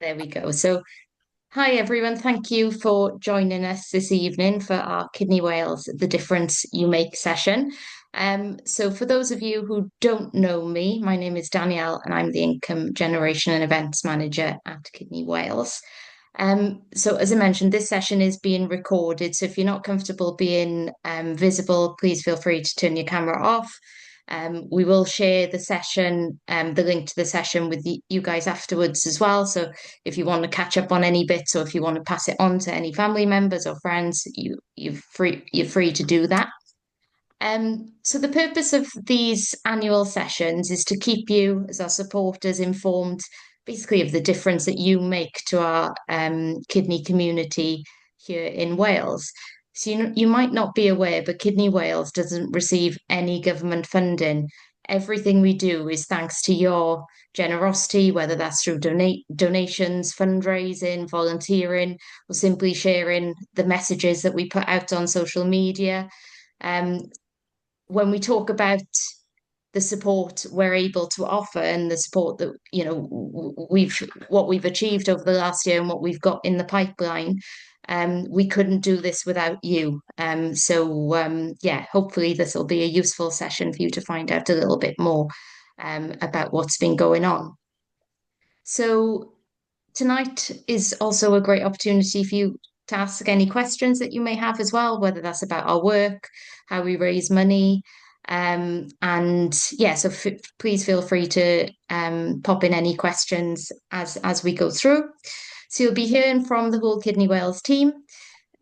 There we go. So, hi everyone. Thank you for joining us this evening for our Kidney Wales, The Difference You Make session. So for those of you who don't know me, my name is Danielle and I'm the Income Generation and Events Manager at Kidney Wales. So as I mentioned, this session is being recorded. So if you're not comfortable being visible, please feel free to turn your camera off. We will share the session, the link to the session with you guys afterwards as well. So if you want to catch up on any bits or if you want to pass it on to any family members or friends, you're free to do that. So the purpose of these annual sessions is to keep you as our supporters informed basically of the difference that you make to our kidney community here in Wales. So you might not be aware, but Kidney Wales doesn't receive any government funding. Everything we do is thanks to your generosity, whether that's through donations, fundraising, volunteering, or simply sharing the messages that we put out on social media. Um, when we talk about the support we're able to offer and the support that we've achieved over the last year and what we've got in the pipeline, we couldn't do this without you. Yeah, hopefully this will be a useful session for you to find out a little bit more about what's been going on. So tonight is also a great opportunity for you to ask any questions that you may have as well, whether that's about our work, how we raise money. And yeah, so please feel free to pop in any questions as we go through. So you'll be hearing from the whole Kidney Wales team.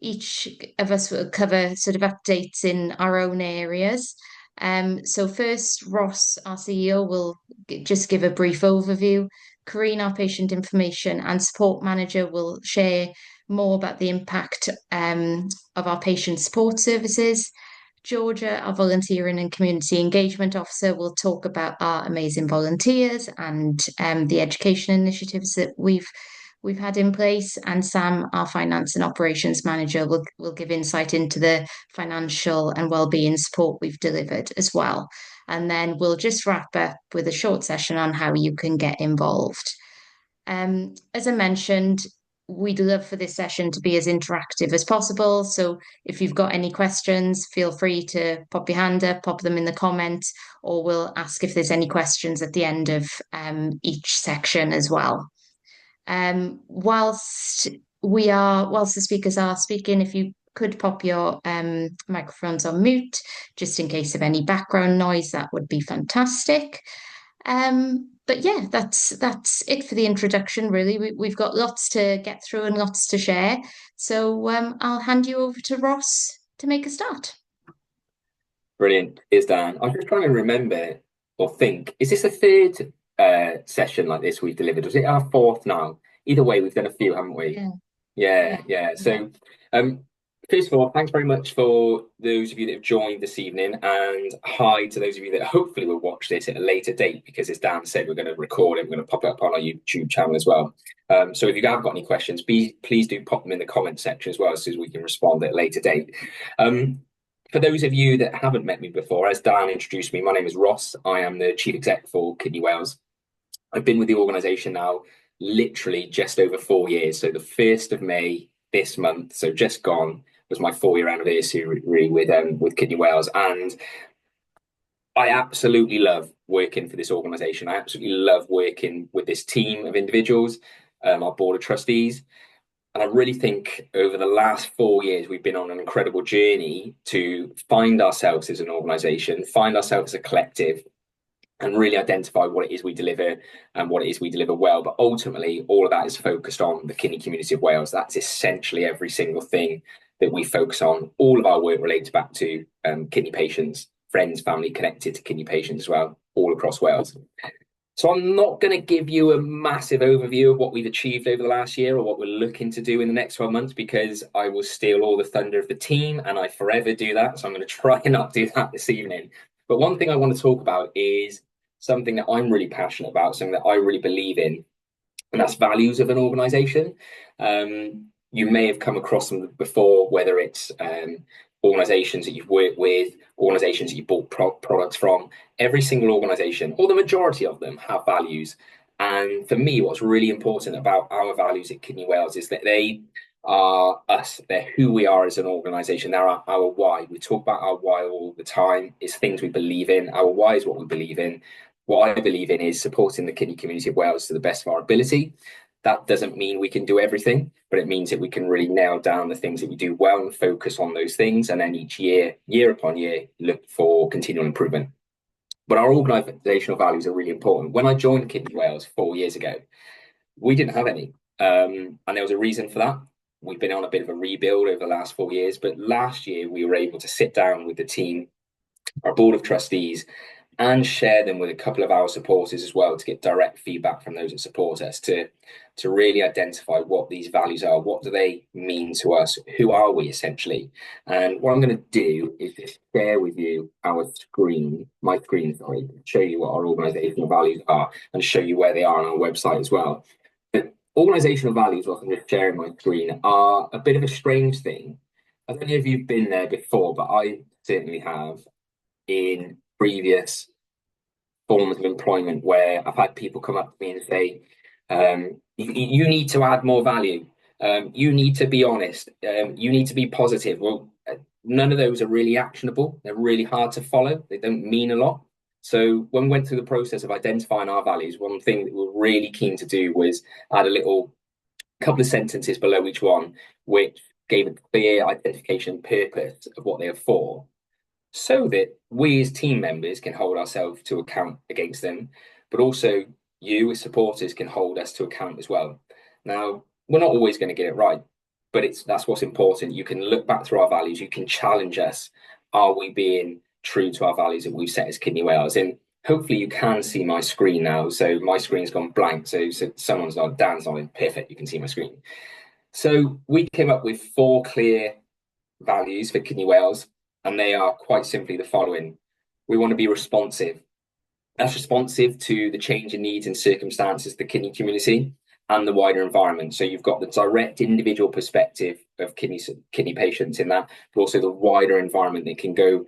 Each of us will cover sort of updates in our own areas. So first, Ross, our CEO, will just give a brief overview. Corrine, our patient information and support manager, will share more about the impact of our patient support services. Georgia, our volunteering and community engagement officer, will talk about our amazing volunteers and the education initiatives that we've had in place. And Sam, our finance and operations manager, will give insight into the financial and wellbeing support we've delivered as well. And then we'll just wrap up with a short session on how you can get involved. As I mentioned, we'd love for this session to be as interactive as possible. So if you've got any questions, feel free to pop your hand up, pop them in the comments, or we'll ask if there's any questions at the end of each section as well. Whilst the speakers are speaking, if you could pop your microphones on mute, just in case of any background noise, that would be fantastic. But yeah, that's it for the introduction, really. We've got lots to get through and lots to share. So I'll hand you over to Ross to make a start. Brilliant. Is Dan. I'm just trying to remember or think, is this a third session like this we've delivered? Was it our fourth now? Either way, we've done a few, haven't we? Yeah. Yeah. So, first of all, thanks very much for those of you that have joined this evening, and hi to those of you that hopefully will watch this at a later date, because as Dan said, we're going to record it, we're going to pop it up on our YouTube channel as well. So if you have got any questions, please do pop them in the comment section as well, so we can respond at a later date. For those of you that haven't met me before, as Dan introduced me, my name is Ross. I am the Chief Exec for Kidney Wales. I've been with the organisation now literally just over 4 years. So the 1st of May this month, so just gone, was my 4-year anniversary with Kidney Wales. And I absolutely love working for this organisation. I absolutely love working with this team of individuals, our board of trustees. And I really think over the last 4 years, we've been on an incredible journey to find ourselves as an organisation, find ourselves as a collective, and really identify what it is we deliver and what it is we deliver well. But ultimately, all of that is focused on the kidney community of Wales. That's essentially every single thing that we focus on. All of our work relates back to kidney patients, friends, family connected to kidney patients as well, all across Wales. So I'm not going to give you a massive overview of what we've achieved over the last year or what we're looking to do in the next 12 months, because I will steal all the thunder of the team and I forever do that. So I'm going to try and not do that this evening. But one thing I want to talk about is something that I'm really passionate about, something that I really believe in, and that's values of an organisation. You may have come across them before, whether it's organisations that you've worked with, organisations that you bought products from. Every single organisation, or the majority of them, have values. And for me, what's really important about our values at Kidney Wales is that they are us. They're who we are as an organisation. They're our why. We talk about our why all the time. It's things we believe in. Our why is what we believe in. What I believe in is supporting the kidney community of Wales to the best of our ability. That doesn't mean we can do everything, but it means that we can really nail down the things that we do well and focus on those things. And then each year, year upon year, look for continual improvement. But our organisational values are really important. When I joined Kidney Wales 4 years ago, we didn't have any. And there was a reason for that. We've been on a bit of a rebuild over the last 4 years, but last year we were able to sit down with the team, our board of trustees, and share them with a couple of our supporters as well to get direct feedback from those that support us to really identify what these values are, what do they mean to us, who are we essentially. And what I'm going to do is just share with you my screen, sorry, show you what our organisational values are and show you where they are on our website as well. But organisational values, what I'm just sharing my screen, are a bit of a strange thing. I don't know if you've been there before, but I certainly have in previous forms of employment where I've had people come up to me and say, you need to add more value. You need to be honest. You need to be positive. Well, none of those are really actionable. They're really hard to follow. They don't mean a lot. So when we went through the process of identifying our values, one thing that we were really keen to do was add a little couple of sentences below each one, which gave a clear identification and purpose of what they are for, so that we as team members can hold ourselves to account against them, but also you as supporters can hold us to account as well. Now, we're not always going to get it right, but that's what's important. You can look back through our values, you can challenge us. Are we being true to our values that we've set as Kidney Wales? And hopefully you can see my screen now. So my screen's gone blank. So someone's like, Dan's on it. Perfect. You can see my screen. So we came up with 4 clear values for Kidney Wales, and they are quite simply the following. We want to be responsive. That's responsive to the change in needs and circumstances of the kidney community and the wider environment. So you've got the direct individual perspective of kidney patients in that, but also the wider environment that can go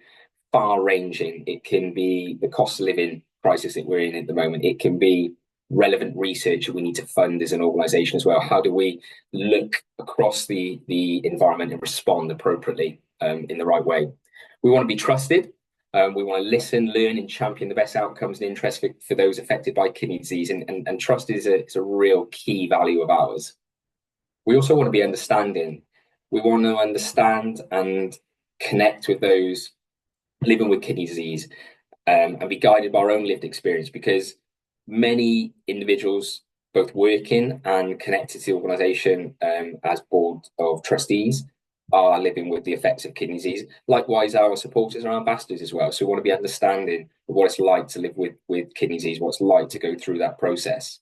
far ranging. It can be the cost of living crisis that we're in at the moment. It can be relevant research that we need to fund as an organisation as well. How do we look across the environment and respond appropriately in the right way? We want to be trusted. We want to listen, learn, and champion the best outcomes and interests for those affected by kidney disease. And trust is a real key value of ours. We also want to be understanding. We want to understand and connect with those living with kidney disease, and be guided by our own lived experience, because many individuals, both working and connected to the organisation as board of trustees, are living with the effects of kidney disease. Likewise, our supporters are ambassadors as well. So we want to be understanding of what it's like to live with kidney disease, what it's like to go through that process.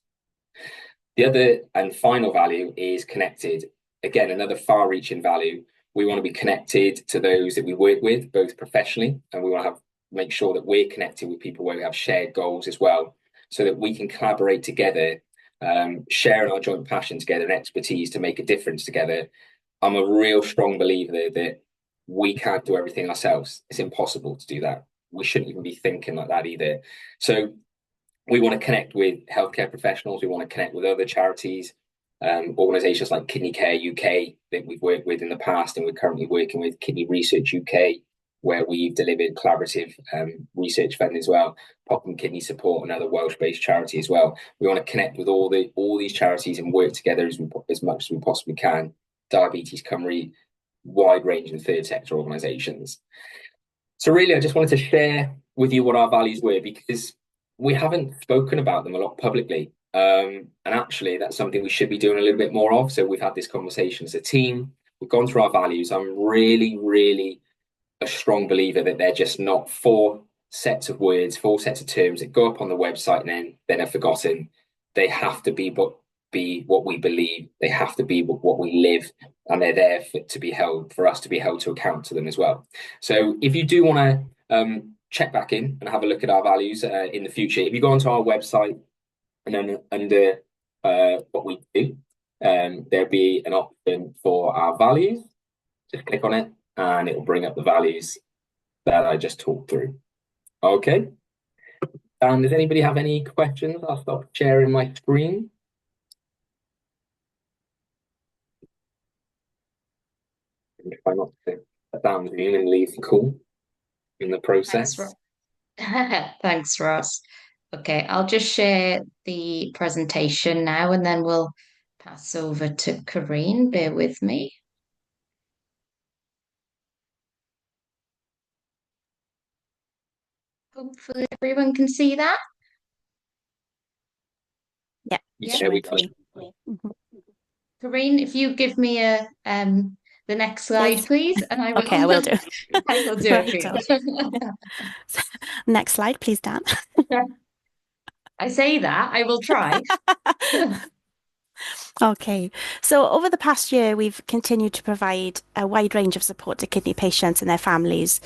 The other and final value is connected. Again, another far-reaching value. We want to be connected to those that we work with, both professionally, and we want to make sure that we're connected with people where we have shared goals as well, so that we can collaborate together, sharing our joint passion together and expertise to make a difference together. I'm a real strong believer that we can't do everything ourselves. It's impossible to do that. We shouldn't even be thinking like that either. So we want to connect with healthcare professionals. We want to connect with other charities, organisations like Kidney Care UK that we've worked with in the past, and we're currently working with Kidney Research UK, where we've delivered collaborative research funding as well. Popham Kidney Support, another Welsh-based charity as well. We want to connect with all these charities and work together as much as we possibly can. Diabetes Cymru, wide range of third sector organisations. So really, I just wanted to share with you what our values were, because we haven't spoken about them a lot publicly. And actually, that's something we should be doing a little bit more of. So we've had this conversation as a team. We've gone through our values. I'm really, really a strong believer that they're just not 4 sets of words, 4 sets of terms that go up on the website and then are forgotten. They have to be what we believe. They have to be what we live, and they're there for us to be held to account to them as well. So if you do want to check back in and have a look at our values in the future, if you go onto our website and then under what we do, there'll be an option for our values. Just click on it and it will bring up the values that I just talked through. Okay. Does anybody have any questions? I'll stop sharing my screen. And try not to shut down Zoom and leave the call in the Thanks, process. Ross. Thanks, Ross. Okay, I'll just share the presentation now and then we'll pass over to Karine. Bear with me. Hopefully everyone can see that. Yeah, Yeah, Yeah. showing we for got it. me. Mhm. Karine, if you give me a the next slide, Please. please, and I will Okay, I will do. I will do it for Right you. on. Next slide, please, Dan. I say that, I will try. Okay, so over the past year, we've continued to provide a wide range of support to kidney patients and their families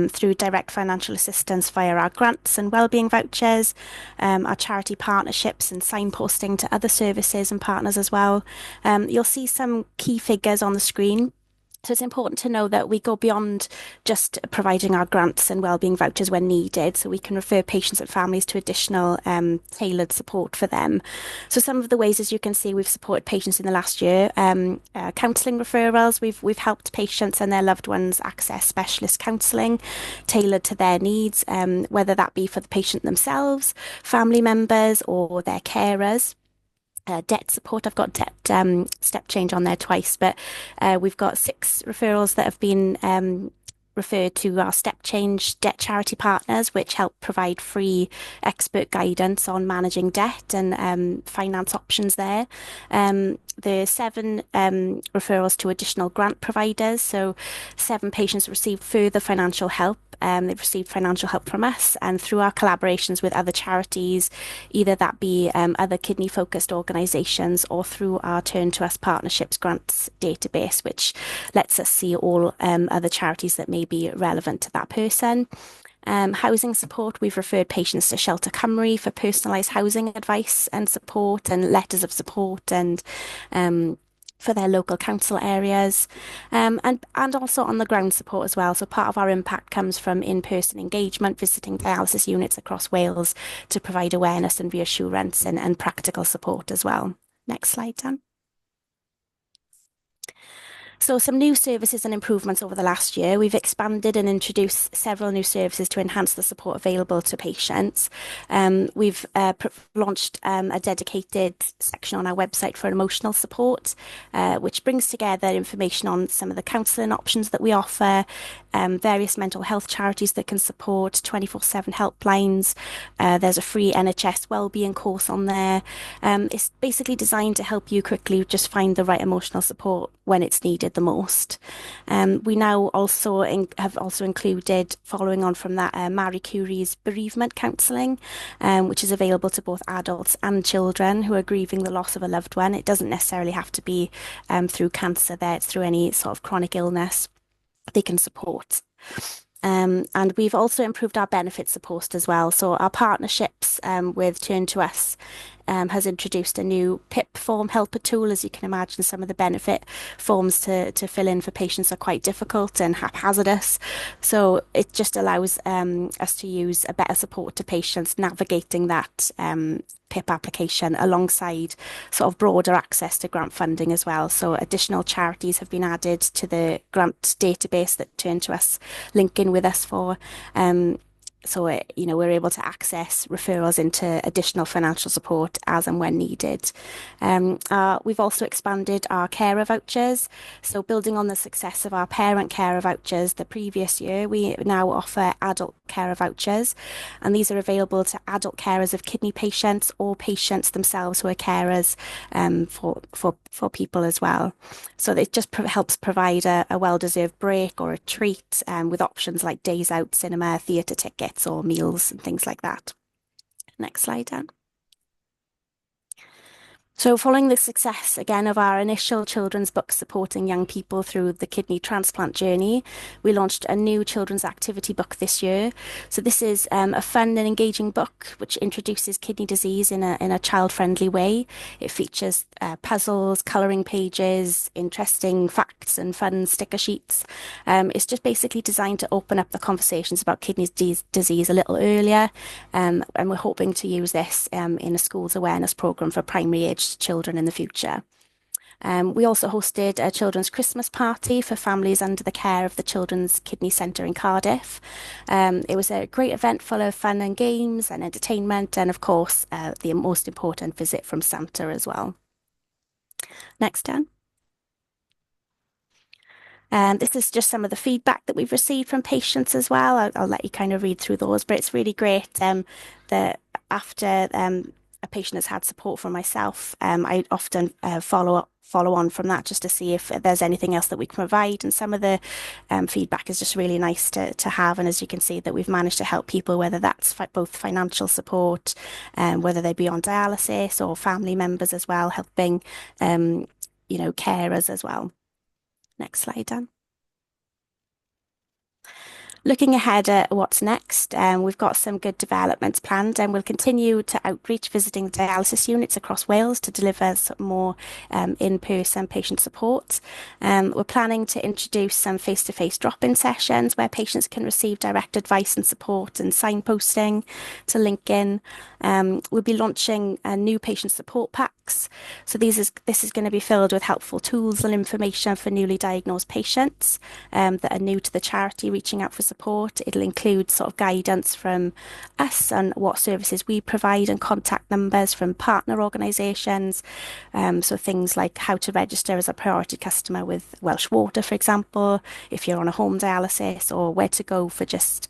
through direct financial assistance via our grants and wellbeing vouchers, our charity partnerships and signposting to other services and partners as well. You'll see some key figures on the screen. So it's important to know that we go beyond just providing our grants and wellbeing vouchers when needed, so we can refer patients and families to additional tailored support for them. So some of the ways, as you can see, we've supported patients in the last year. Counselling referrals, we've helped patients and their loved ones access specialist counselling tailored to their needs, whether that be for the patient themselves, family members, or their carers. Debt support. I've got debt step change on there twice, but we've got 6 referrals that have been referred to our step change debt charity partners, which help provide free expert guidance on managing debt and finance options there. The 7 referrals to additional grant providers. So 7 patients received further financial help. They've received financial help from us and through our collaborations with other charities, either that be other kidney focused organisations or through our Turn to Us Partnerships grants database, which lets us see all other charities that may be relevant to that person. Housing support, we've referred patients to Shelter Cymru for personalised housing advice and support and letters of support and for their local council areas, and also on the ground support as well. So part of our impact comes from in-person engagement, visiting dialysis units across Wales to provide awareness and reassurance and practical support as well. Next slide, Dan. So some new services and improvements over the last year. We've expanded and introduced several new services to enhance the support available to patients. We've launched a dedicated section on our website for emotional support, which brings together information on some of the counselling options that we offer, various mental health charities that can support, 24/7 helplines. There's a free NHS wellbeing course on there. It's basically designed to help you quickly just find the right emotional support when it's needed the most. We now also have also included, following on from that, Marie Curie's bereavement counselling, which is available to both adults and children who are grieving the loss of a loved one. It doesn't necessarily have to be through cancer there, it's through any sort of chronic illness they can support. And we've also improved our benefit support as well. So our partnerships with Turn to Us has introduced a new PIP form helper tool. As you can imagine, some of the benefit forms to fill in for patients are quite difficult and haphazardous. So it just allows us to use a better support to patients navigating that PIP application alongside sort of broader access to grant funding as well. So additional charities have been added to the grant database that Turn to Us link in with us for. So, we're able to access referrals into additional financial support as and when needed. We've also expanded our carer vouchers. So, building on the success of our parent carer vouchers the previous year, we now offer adult carer vouchers. And these are available to adult carers of kidney patients or patients themselves who are carers for people as well. So, it just helps provide a well-deserved break or a treat with options like days out, cinema, theatre tickets, or meals and things like that. Next slide, Dan. So following the success again of our initial children's book supporting young people through the kidney transplant journey, we launched a new children's activity book this year. So this is a fun and engaging book which introduces kidney disease in a child-friendly way. It features puzzles, colouring pages, interesting facts and fun sticker sheets. It's just basically designed to open up the conversations about kidney disease a little earlier, and we're hoping to use this in a school's awareness programme for primary age children in the future. We also hosted a children's Christmas party for families under the care of the Children's Kidney Centre in Cardiff. It was a great event full of fun and games and entertainment, and of course, the most important visit from Santa as well. Next, Dan. This is just some of the feedback that we've received from patients as well. I'll let you kind of read through those, but it's really great that after a patient has had support from myself, I often follow on from that just to see if there's anything else that we can provide. And some of the feedback is just really nice to have. And as you can see, that we've managed to help people, whether that's both financial support, whether they be on dialysis or family members as well, helping, carers as well. Next slide, Dan. Looking ahead at what's next, we've got some good developments planned, and we'll continue to outreach visiting dialysis units across Wales to deliver some more in-person patient support. We're planning to introduce some face-to-face drop-in sessions where patients can receive direct advice and support and signposting to link in. We'll be launching new patient support packs. So this is going to be filled with helpful tools and information for newly diagnosed patients that are new to the charity reaching out for support. It'll include sort of guidance from us on what services we provide and contact numbers from partner organisations. So things like how to register as a priority customer with Welsh Water, for example, if you're on a home dialysis, or where to go for just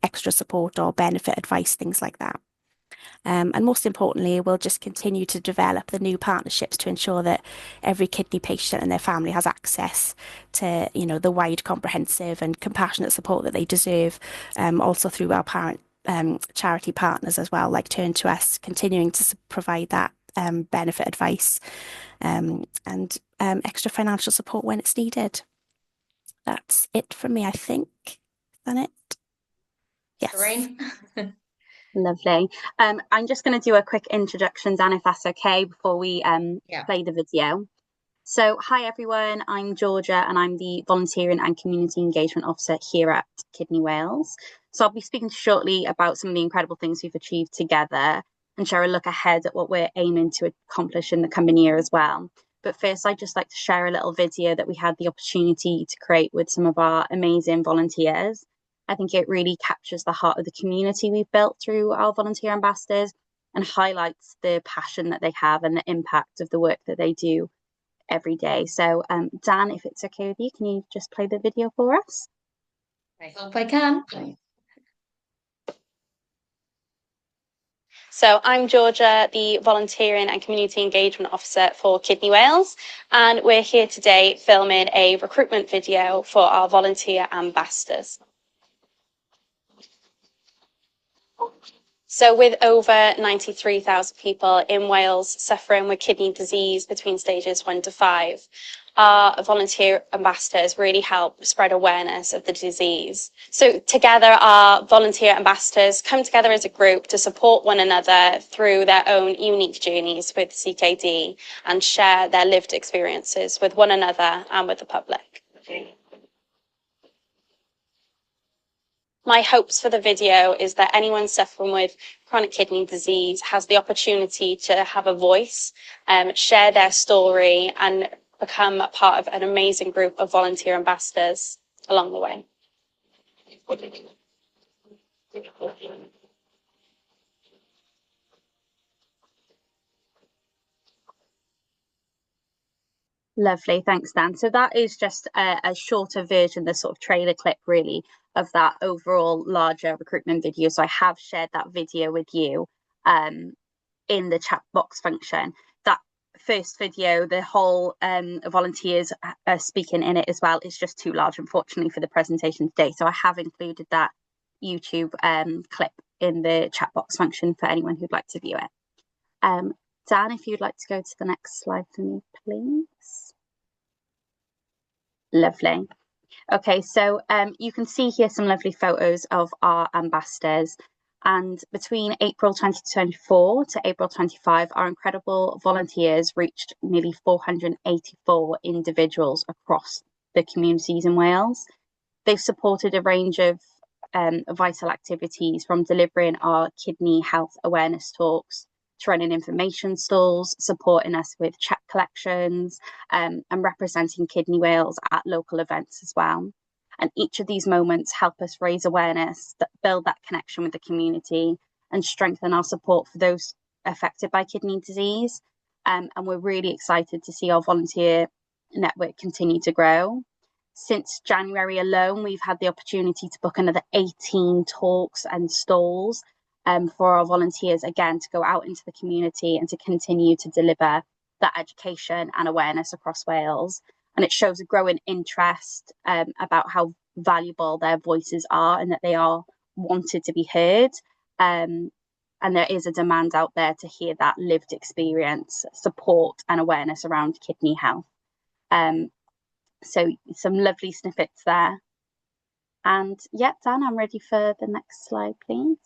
extra support or benefit advice, things like that. And most importantly, we'll just continue to develop the new partnerships to ensure that every kidney patient and their family has access to, the wide, comprehensive and compassionate support that they deserve, also through our charity partners as well, like Turn to Us, continuing to provide that benefit advice and extra financial support when it's needed. That's it from me, I think. Is that it? Yes. Lorraine? Lovely. I'm just going to do a quick introduction, Dan, if that's okay, before we play the video. So, hi everyone, I'm Georgia and I'm the Volunteering and Community Engagement Officer here at Kidney Wales. So I'll be speaking shortly about some of the incredible things we've achieved together and share a look ahead at what we're aiming to accomplish in the coming year as well. But first, I'd just like to share a little video that we had the opportunity to create with some of our amazing volunteers. I think it really captures the heart of the community we've built through our volunteer ambassadors and highlights the passion that they have and the impact of the work that they do every day. So, Dan, if it's okay with you, can you just play the video for us? I hope I can. So I'm Georgia, the Volunteering and Community Engagement Officer for Kidney Wales, and we're here today filming a recruitment video for our volunteer ambassadors. So with over 93,000 people in Wales suffering with kidney disease between stages 1 to 5, our volunteer ambassadors really help spread awareness of the disease. So together, our volunteer ambassadors come together as a group to support one another through their own unique journeys with CKD and share their lived experiences with one another and with the public. My hopes for the video is that anyone suffering with chronic kidney disease has the opportunity to have a voice, share their story and become a part of an amazing group of volunteer ambassadors along the way. Lovely, thanks, Dan. So that is just a shorter version, the sort of trailer clip really of that overall larger recruitment video. So I have shared that video with you in the chat box function. That first video, the whole volunteers speaking in it as well, is just too large, unfortunately, for the presentation today. So I have included that YouTube clip in the chat box function for anyone who'd like to view it. Dan, if you'd like to go to the next slide for me, please. Lovely. Okay, so you can see here some lovely photos of our ambassadors. And between April 2024 to April 25, our incredible volunteers reached nearly 484 individuals across the communities in Wales. They've supported a range of vital activities, from delivering our kidney health awareness talks to running information stalls, supporting us with check collections, and representing Kidney Wales at local events as well. And each of these moments help us raise awareness, build that connection with the community, and strengthen our support for those affected by kidney disease. And we're really excited to see our volunteer network continue to grow. Since January alone, we've had the opportunity to book another 18 talks and stalls for our volunteers, again, to go out into the community and to continue to deliver that education and awareness across Wales. And it shows a growing interest about how valuable their voices are and that they are wanted to be heard. And there is a demand out there to hear that lived experience, support and awareness around kidney health. So some lovely snippets there. And yeah, Dan, I'm ready for the next slide, please.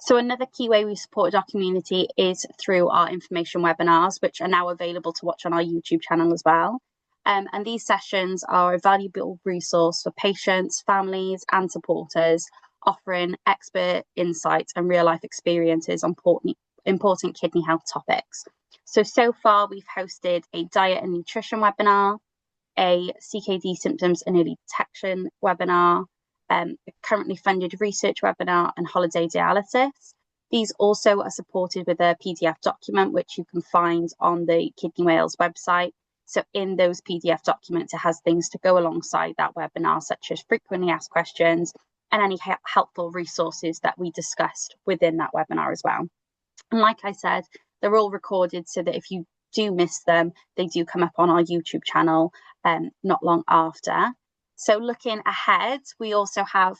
So another key way we supported our community is through our information webinars, which are now available to watch on our YouTube channel as well. And these sessions are a valuable resource for patients, families and supporters, offering expert insights and real life experiences on important kidney health topics. So far we've hosted a diet and nutrition webinar, a CKD symptoms and early detection webinar, a currently funded research webinar, and holiday dialysis. These also are supported with a PDF document, which you can find on the Kidney Wales website. So in those PDF documents, it has things to go alongside that webinar, such as frequently asked questions and any helpful resources that we discussed within that webinar as well. And like I said, they're all recorded so that if you do miss them, they do come up on our YouTube channel not long after. So looking ahead, we also have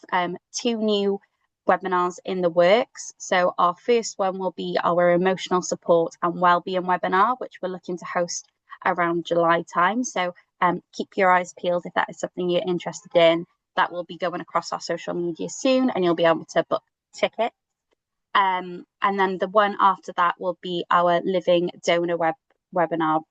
2 new webinars in the works. So our first one will be our emotional support and wellbeing webinar, which we're looking to host around July time. So keep your eyes peeled if that is something you're interested in. That will be going across our social media soon, and you'll be able to book tickets. And then the one after that will be our living donor webinar,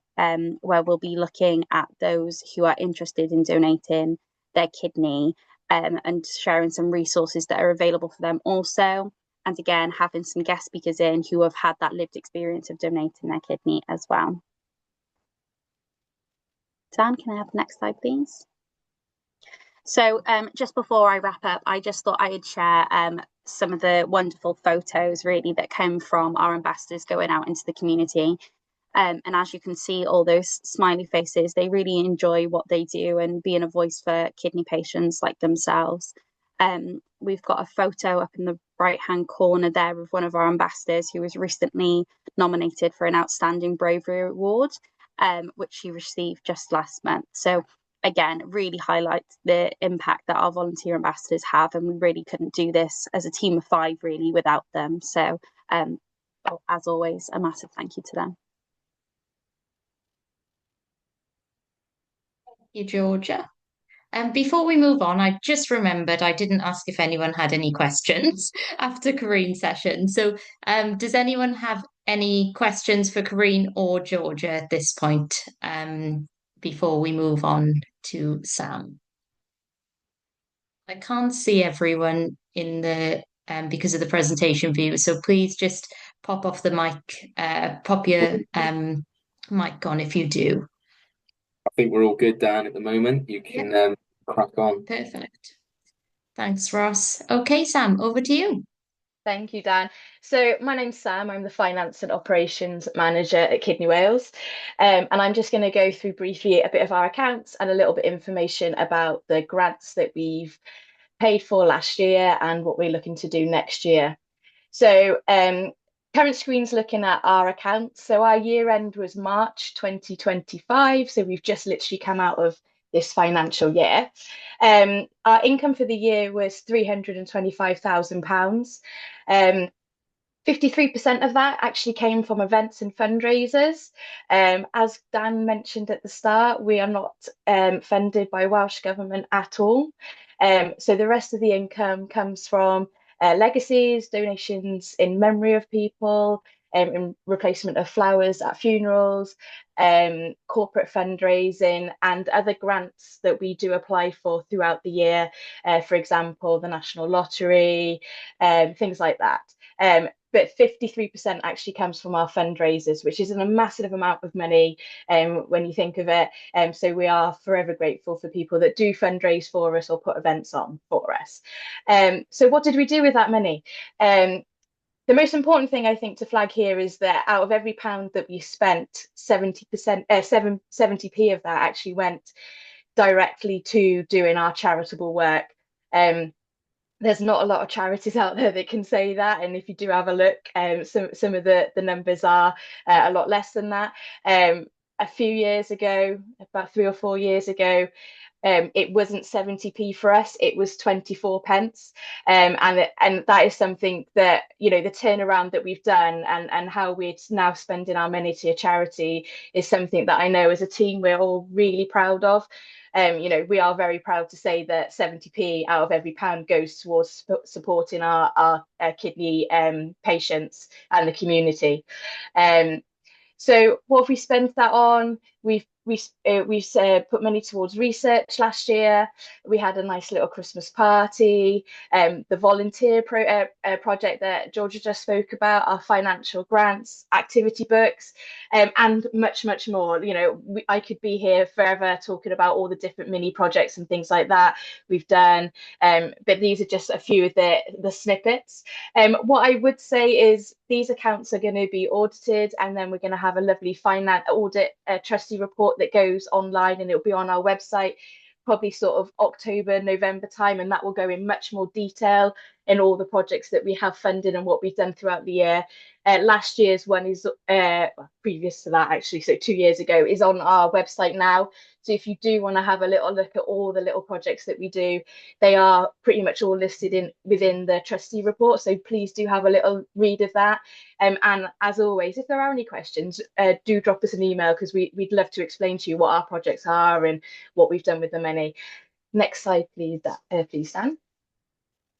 where we'll be looking at those who are interested in donating their kidney and sharing some resources that are available for them also. And again, having some guest speakers in who have had that lived experience of donating their kidney as well. Dan, can I have the next slide, please? So just before I wrap up, I just thought I'd share some of the wonderful photos really that come from our ambassadors going out into the community. And as you can see, all those smiley faces, they really enjoy what they do and being a voice for kidney patients like themselves. We've got a photo up in the right-hand corner there of one of our ambassadors who was recently nominated for an Outstanding Bravery Award, which she received just last month. So again, really highlights the impact that our volunteer ambassadors have, and we really couldn't do this as a team of 5 really without them. So as always, a massive thank you to them. You, Georgia. And before we move on, I just remembered I didn't ask if anyone had any questions after Corinne's session. So does anyone have any questions for Corinne or Georgia at this point before we move on to Sam? I can't see everyone in the because of the presentation view. So please just pop off the mic, pop your mic on if you do. I think we're all good, Dan, at the moment. You can crack on. Perfect. Thanks, Ross. Okay, Sam, over to you. Thank you, Dan. So my name's Sam. I'm the Finance and Operations Manager at Kidney Wales. And I'm just going to go through briefly a bit of our accounts and a little bit of information about the grants that we've paid for last year and what we're looking to do next year. So current screen's looking at our accounts. So our year end was March 2025. So we've just literally come out of this financial year. Our income for the year was £325,000. 53% of that actually came from events and fundraisers. As Dan mentioned at the start, we are not funded by Welsh Government at all. So the rest of the income comes from legacies, donations in memory of people, in replacement of flowers at funerals, corporate fundraising, and other grants that we do apply for throughout the year. For example, the National Lottery, things like that. But 53% actually comes from our fundraisers, which is a massive amount of money when you think of it. So we are forever grateful for people that do fundraise for us or put events on for us. So what did we do with that money? The most important thing I think to flag here is that out of every pound that we spent, 70%, 70p of that actually went directly to doing our charitable work. There's not a lot of charities out there that can say that, and if you do have a look, some of the numbers are a lot less than that. A few years ago, about 3 or 4 years ago, it wasn't 70p for us, it was 24 pence. And that is something that, you know, the turnaround that we've done and how we're now spending our money to a charity is something that I know as a team we're all really proud of. You know, we are very proud to say that 70p out of every pound goes towards supporting our kidney patients and the community. So what have we spent that on? We've put money towards research last year. We had a nice little Christmas party. The volunteer project that Georgia just spoke about, our financial grants, activity books, and much, much more. You know, I could be here forever talking about all the different mini projects and things like that we've done. But these are just a few of the snippets. What I would say is these accounts are going to be audited, and then we're going to have a lovely finance audit trustee report that goes online, and it'll be on our website probably sort of October, November time, and that will go in much more detail in all the projects that we have funded and what we've done throughout the year. Last year's one is previous to that, actually, so 2 years ago, is on our website now. So if you do want to have a little look at all the little projects that we do, they are pretty much all listed within the trustee report. So please do have a little read of that. And as always, if there are any questions, do drop us an email, because we'd love to explain to you what our projects are and what we've done with the money. Next slide, please, please, Dan.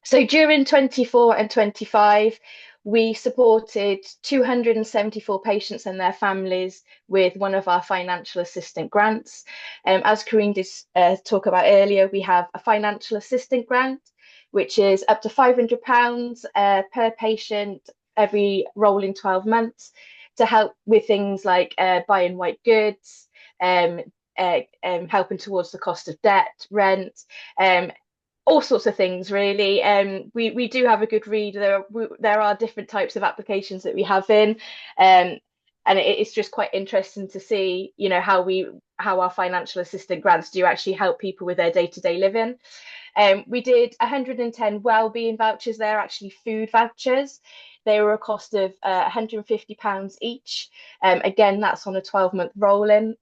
So during 24 and 25, we supported 274 patients and their families with one of our financial assistant grants. As Corinne did talk about earlier, we have a financial assistant grant, which is up to £500 per patient every rolling 12 months to help with things like buying white goods, helping towards the cost of debt, rent, all sorts of things, really. We do have a good read. There are different types of applications that we have in, and it's just quite interesting to see, you know, how our financial assistant grants do actually help people with their day-to-day living. We did 110 wellbeing vouchers. They're actually food vouchers. They were a cost of £150 each. Again, that's on a 12-month rolling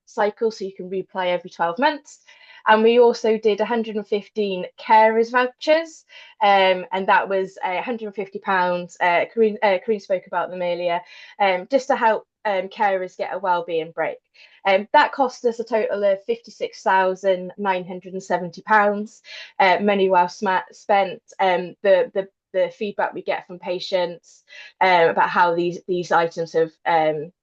cycle, so you can reapply every 12 months. And we also did 115 carers vouchers, and that was £150. Corinne spoke about them earlier, just to help carers get a wellbeing break. That cost us a total of £56,970. Money well spent. The feedback we get from patients about how these items have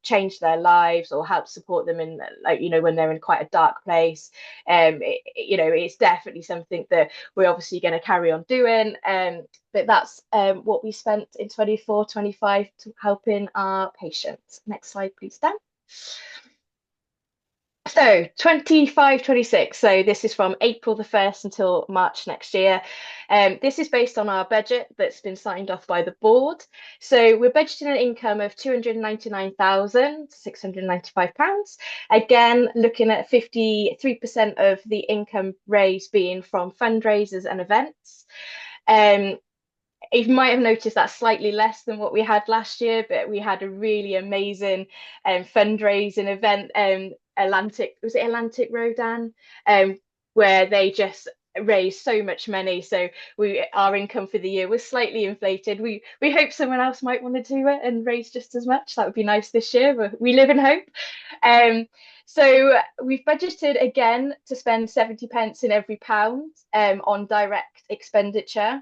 changed their lives or helped support them in, like, you know, when they're in quite a dark place. You know, it's definitely something that we're obviously going to carry on doing. But that's what we spent in 24-25 to helping our patients. Next slide, please, Dan. So 25-26, so this is from April the 1st until March next year. This is based on our budget that's been signed off by the board. So we're budgeting an income of £299,695. Again, looking at 53% of the income raised being from fundraisers and events. You might have noticed that's slightly less than what we had last year, but we had a really amazing fundraising event. Atlantic Road, Dan, where they just raised so much money, so our income for the year was slightly inflated. We hope someone else might want to do it and raise just as much. That would be nice this year, but we live in hope. So we've budgeted again to spend 70 pence in every pound on direct expenditure.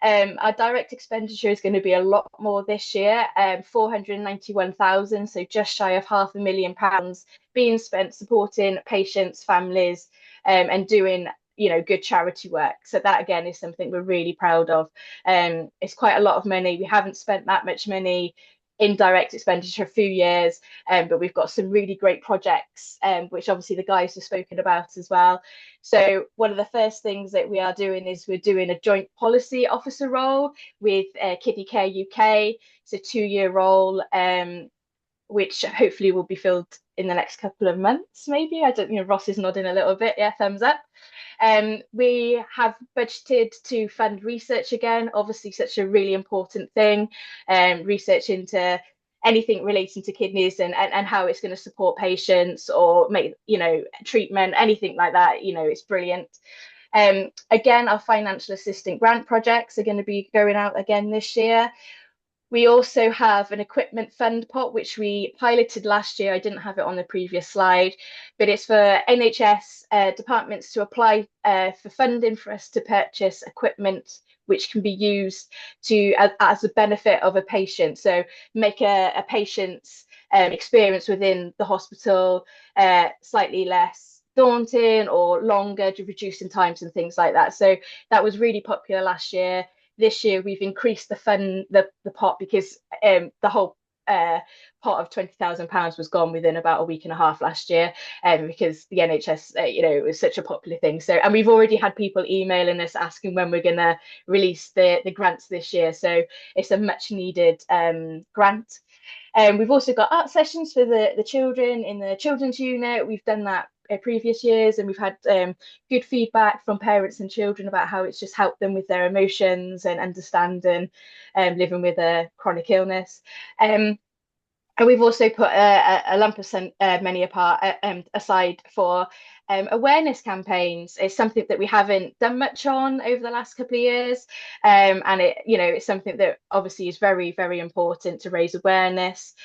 Our direct expenditure is going to be a lot more this year, 491,000, so just shy of £500,000 being spent supporting patients, families, and doing good charity work. So that again is something we're really proud of. It's quite a lot of money. We haven't spent that much money in direct expenditure a few years, but we've got some really great projects, which obviously the guys have spoken about as well. So one of the first things that we are doing is we're doing a joint policy officer role with Kidney Care UK. It's a 2-year role, which hopefully will be filled in the next couple of months, maybe. I don't know, Ross is nodding a little bit. Yeah, thumbs up. We have budgeted to fund research again, obviously such a really important thing, research into anything relating to kidneys and how it's going to support patients or make, treatment, anything like that, it's brilliant. Again, our financial assistant grant projects are going to be going out again this year. We also have an equipment fund pot, which we piloted last year. I didn't have it on the previous slide, but it's for NHS departments to apply for funding for us to purchase equipment which can be used as a benefit of a patient. So make a patient's experience within the hospital slightly less daunting or longer, reducing times and things like that. So that was really popular last year. This year we've increased the pot because the whole pot of £20,000 was gone within about a week and a half last year, because the NHS, it was such a popular thing. So, and we've already had people emailing us asking when we're going to release the grants this year. So it's a much needed grant. We've also got art sessions for the children in the children's unit. We've done that previous years, and we've had good feedback from parents and children about how it's just helped them with their emotions and understanding living with a chronic illness. And we've also put a lump of money aside for awareness campaigns. It's something that we haven't done much on over the last couple of years, and it's something that obviously is very, very important to raise awareness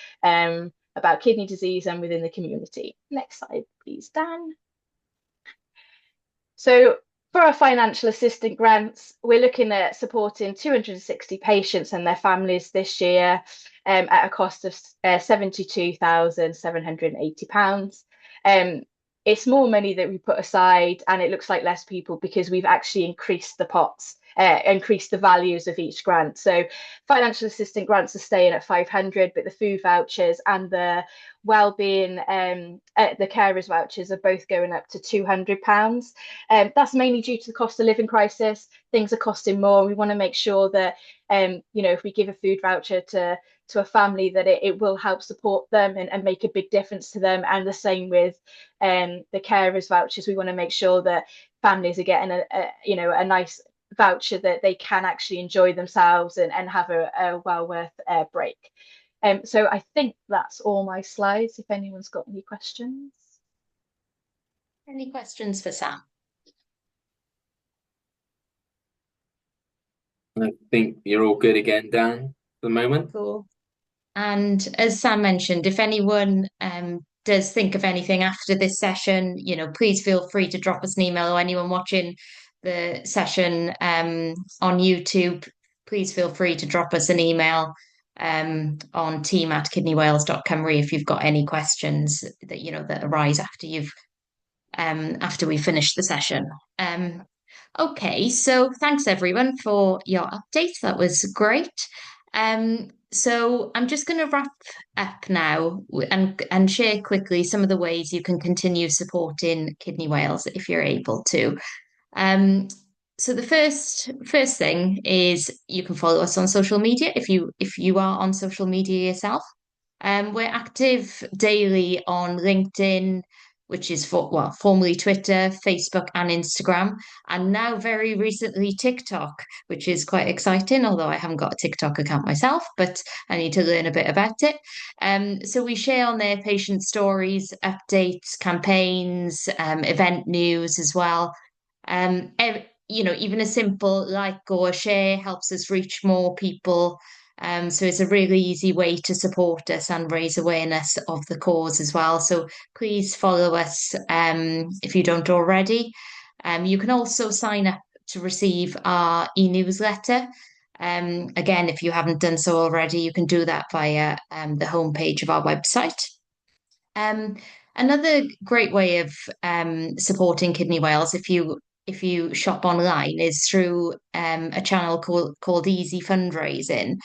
about kidney disease and within the community. Next slide, please, Dan. So for our financial assistant grants, we're looking at supporting 260 patients and their families this year at a cost of £72,780. It's more money that we put aside, and it looks like less people because we've actually increased the pots, increased the values of each grant. So financial assistant grants are staying at 500, but the food vouchers and the wellbeing, the carers vouchers are both going up to £200. That's mainly due to the cost of living crisis. Things are costing more. We want to make sure that if we give a food voucher to a family, that it will help support them and make a big difference to them. And the same with the carers vouchers. We want to make sure that families are getting a nice voucher that they can actually enjoy themselves and have a well worth break. So I think that's all my slides. If anyone's got any questions. Any questions for Sam? I think you're all good again, Dan, for the moment. Cool. And as Sam mentioned, if anyone does think of anything after this session, please feel free to drop us an email, or anyone watching the session on YouTube, please feel free to drop us an email on team@kidneywales.cymru if you've got any questions that arise after we finish the session. Okay, so thanks everyone for your update. That was great. So I'm just going to wrap up now and share quickly some of the ways you can continue supporting Kidney Wales if you're able to. So the first thing is you can follow us on social media if you are on social media yourself. We're active daily on LinkedIn, which is formerly Twitter, Facebook, and Instagram, and now very recently TikTok, which is quite exciting, although I haven't got a TikTok account myself, but I need to learn a bit about it. So we share on there patient stories, updates, campaigns, event news as well. Even a simple like or a share helps us reach more people. So it's a really easy way to support us and raise awareness of the cause as well. So please follow us if you don't already. You can also sign up to receive our e-newsletter. Again, if you haven't done so already, you can do that via the homepage of our website. Um, Another great way of supporting Kidney Wales, if you shop online, is through a channel called Easy Fundraising.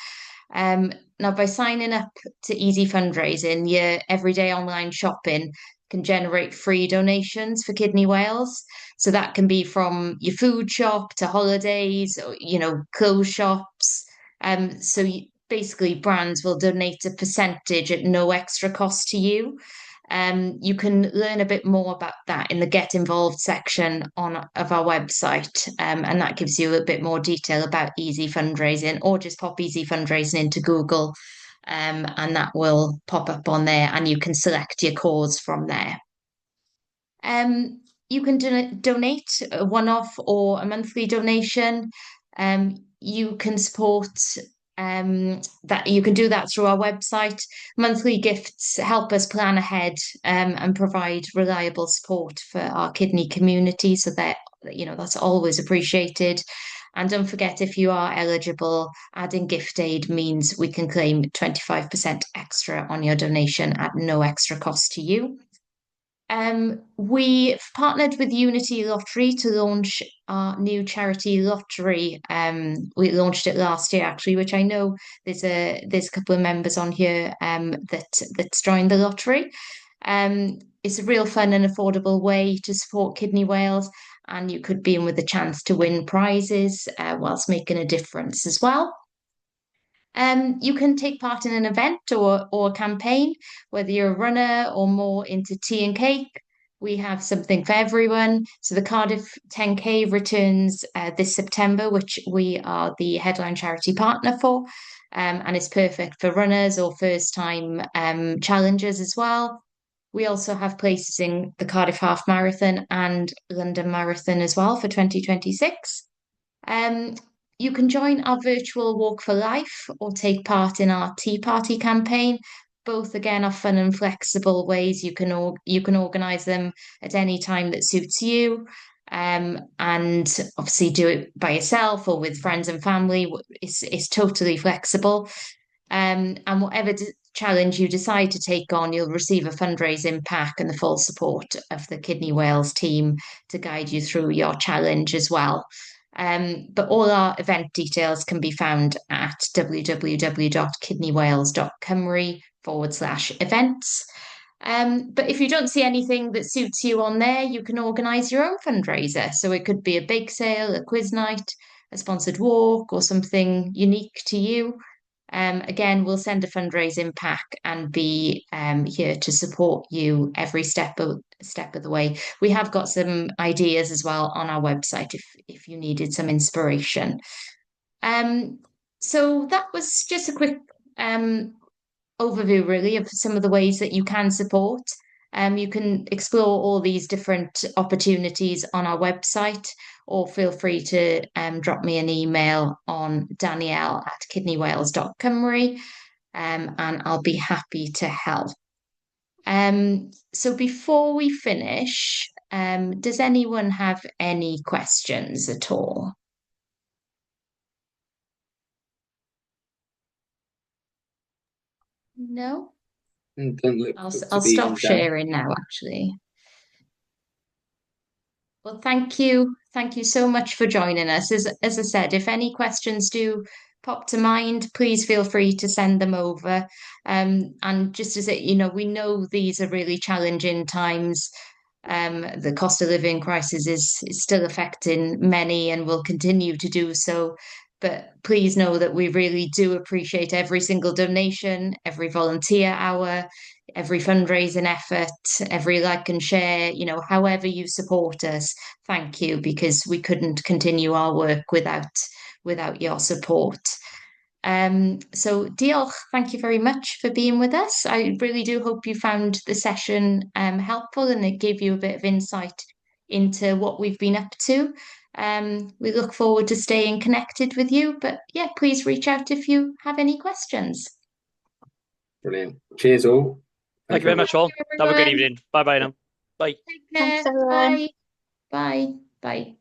Now, by signing up to Easy Fundraising, your everyday online shopping can generate free donations for Kidney Wales. So that can be from your food shop to holidays, or, clothes shops. Basically, brands will donate a percentage at no extra cost to you. You can learn a bit more about that in the Get Involved section of our website, and that gives you a bit more detail about easy fundraising, or just pop easy fundraising into Google, and that will pop up on there, and you can select your cause from there. You can donate a one-off or a monthly donation. You can support that. You can do that through our website. Monthly gifts help us plan ahead and provide reliable support for our kidney community. So that's always appreciated. And don't forget, if you are eligible, adding gift aid means we can claim 25% extra on your donation at no extra cost to you. We've partnered with Unity Lottery to launch our new charity lottery. We launched it last year, actually, which I know there's a couple of members on here that's joined the lottery. It's a real fun and affordable way to support Kidney Wales, and you could be in with a chance to win prizes whilst making a difference as well. You can take part in an event or a campaign, whether you're a runner or more into tea and cake. We have something for everyone. So the Cardiff 10K returns this September, which we are the headline charity partner for, and it's perfect for runners or first-time challengers as well. We also have places in the Cardiff Half Marathon and London Marathon as well for 2026. Um, you can join our virtual Walk for Life or take part in our Tea Party campaign. Both again are fun and flexible ways you can organise them at any time that suits you. And obviously do it by yourself or with friends and family. It's totally flexible. And whatever challenge you decide to take on, you'll receive a fundraising pack and the full support of the Kidney Wales team to guide you through your challenge as well. But all our event details can be found at www.kidneywales.cymru/events. But if you don't see anything that suits you on there, you can organise your own fundraiser. So it could be a bake sale, a quiz night, a sponsored walk, or something unique to you. Again, we'll send a fundraising pack and be here to support you every step of the way. We have got some ideas as well on our website if you needed some inspiration. So that was just a quick overview, really, of some of the ways that you can support. You can explore all these different opportunities on our website, or feel free to drop me an email on danielle@kidneywales.cymru, and I'll be happy to help. So before we finish, does anyone have any questions at all? No? Don't look I'll to be stop done. sharing now, actually. Well, thank you. Thank you so much for joining us. As I said, if any questions do pop to mind, please feel free to send them over. And just as we know these are really challenging times. The cost of living crisis is still affecting many and will continue to do so. But please know that we really do appreciate every single donation, every volunteer hour, every fundraising effort, every like and share, however you support us. Thank you, because we couldn't continue our work without your support. So diolch, thank you very much for being with us. I really do hope you found the session helpful and it gave you a bit of insight into what we've been up to. We look forward to staying connected with you, but yeah, please reach out if you have any questions. Brilliant. Cheers all. Thank you very much, all. Have a good evening. Bye bye now. Bye. Take care. Thanks, everyone. Bye. Bye. Bye.